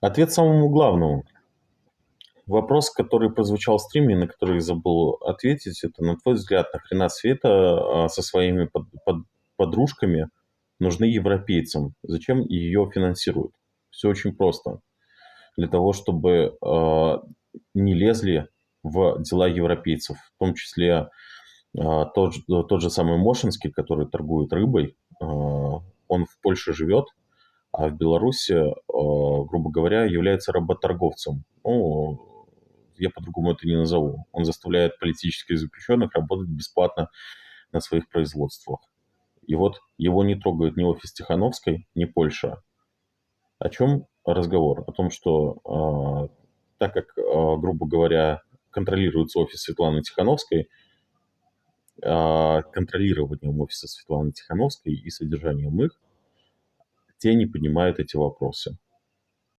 Ответ самому главному. Вопрос, который прозвучал в стриме, на который я забыл ответить, это, на твой взгляд, нахрена Света со своими подружками нужны европейцам? Зачем ее финансируют? Все очень просто. Для того, чтобы не лезли в дела европейцев, в том числе тот же самый Мошинский, который торгует рыбой, он в Польше живет, а в Беларуси, грубо говоря, является работорговцем. Ну, я по-другому это не назову. Он заставляет политических заключенных работать бесплатно на своих производствах. И вот его не трогает ни офис Тихановской, ни Польша. О чем разговор? О том, что так как, грубо говоря, контролируется офис Светланы Тихановской, контролированием офиса Светланы Тихановской и содержанием их, те не понимают эти вопросы.